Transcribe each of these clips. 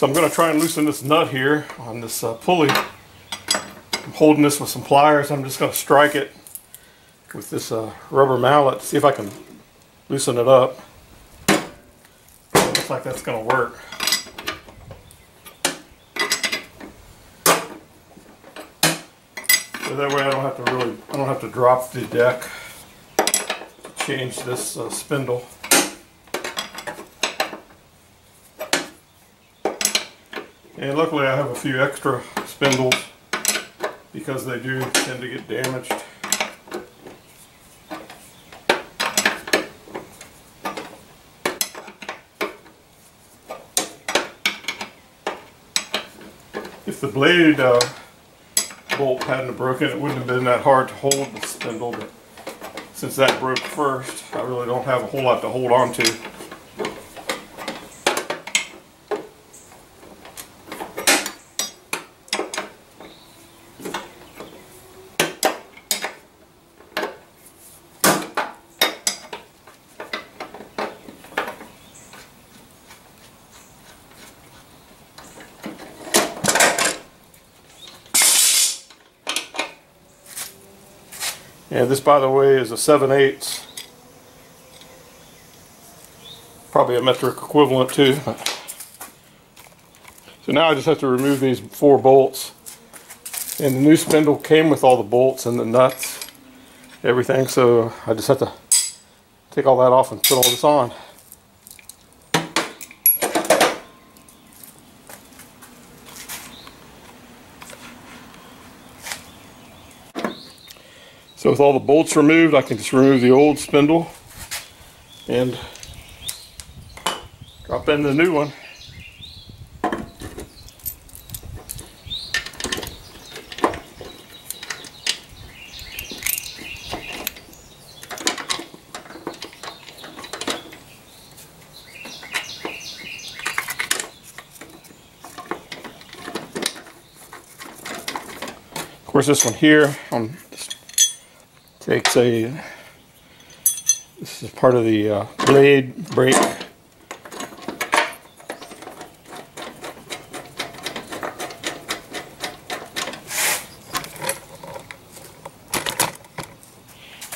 So I'm going to try and loosen this nut here on this pulley. I'm holding this with some pliers. I'm just going to strike it with this rubber mallet to see if I can loosen it up. Looks like that's going to work. So that way I don't have to drop the deck to change this spindle. And luckily I have a few extra spindles because they do tend to get damaged. If the blade bolt hadn't broken, it wouldn't have been that hard to hold the spindle, but since that broke first, I really don't have a whole lot to hold on to. And this, by the way, is a 7/8. Probably a metric equivalent too. So now I just have to remove these 4 bolts. And the new spindle came with all the bolts and the nuts, everything. So I just have to take all that off and put all this on. So with all the bolts removed, I can just remove the old spindle and drop in the new one. Of course, this one here takes this is part of the blade brake.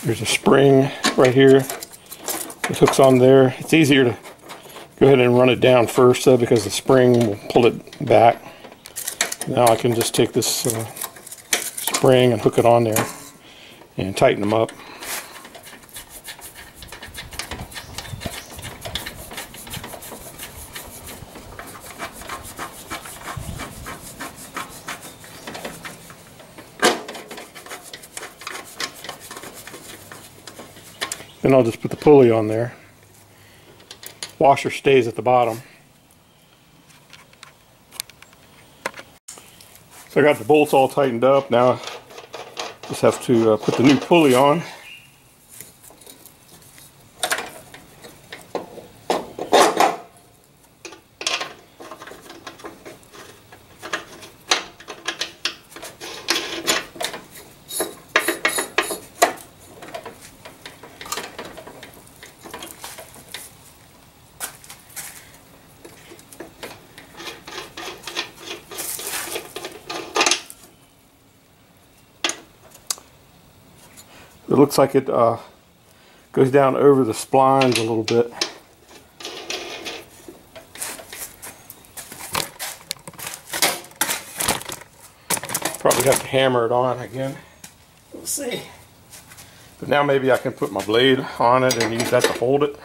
There's a spring right here. It hooks on there. It's easier to go ahead and run it down first though, because the spring will pull it back. Now I can just take this spring and hook it on there and tighten them up. Then I'll just put the pulley on there. Washer stays at the bottom. So I got the bolts all tightened up. Now just have to put the new pulley on. It looks like it goes down over the splines a little bit. Probably have to hammer it on again. We'll see. But now maybe I can put my blade on it and use that to hold it.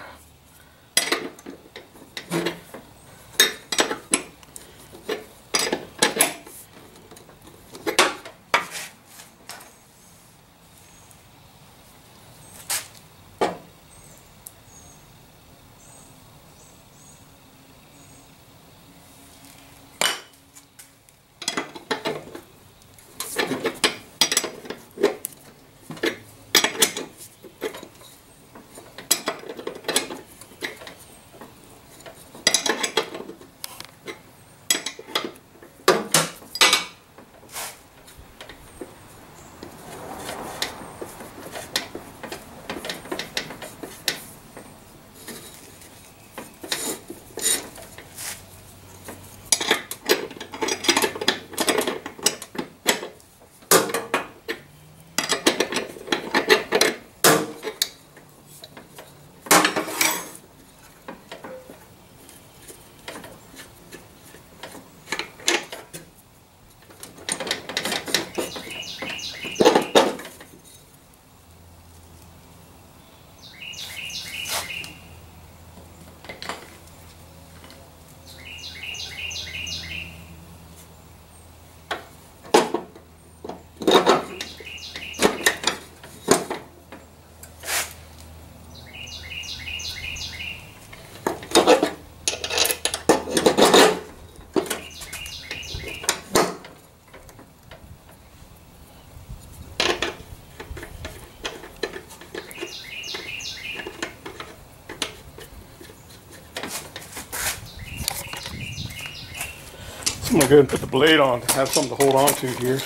I'm gonna go ahead and put the blade on to have something to hold on to here.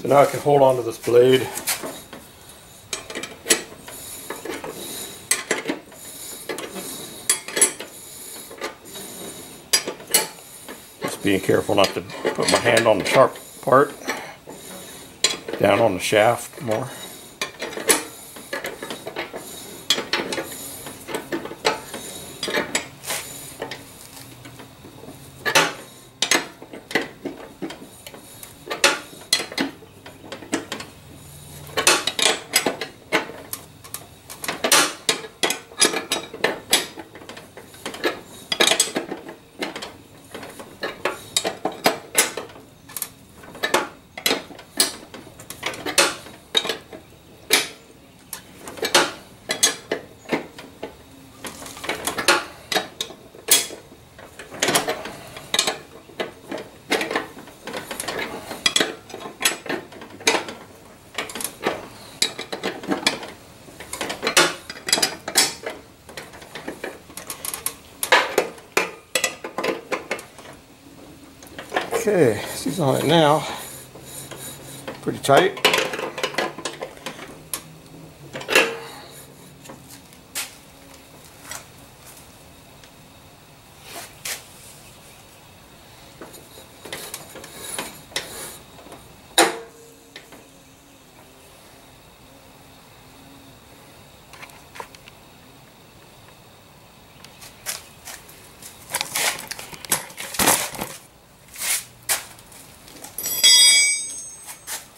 So now I can hold on to this blade. Just being careful not to put my hand on the sharp part, down on the shaft more. Okay, she's on it now. Pretty tight.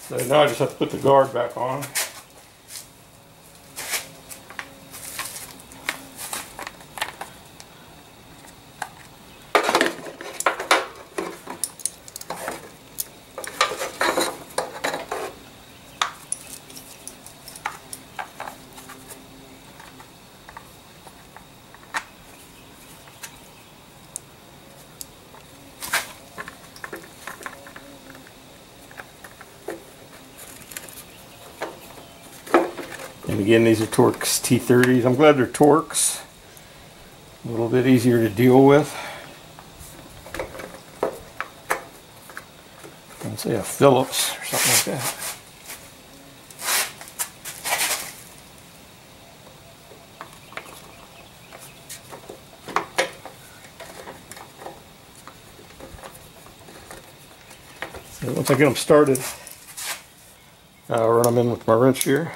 So now I just have to put the guard back on. And again, these are Torx T30s. I'm glad they're Torx. A little bit easier to deal with. I'd say a Phillips or something like that. So once I get them started, I'll run them in with my wrench here.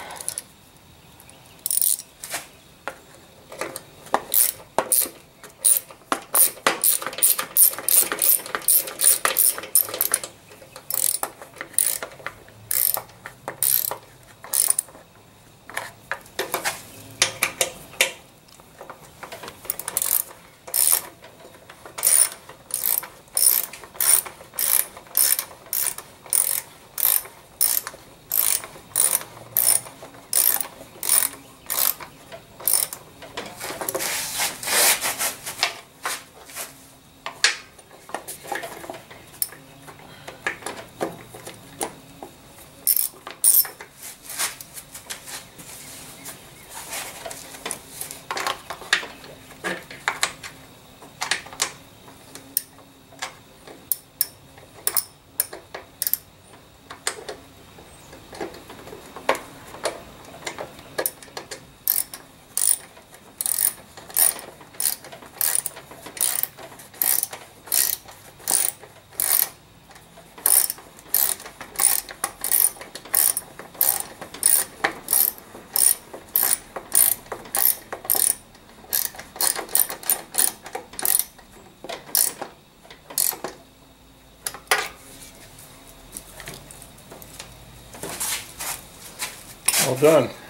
All done.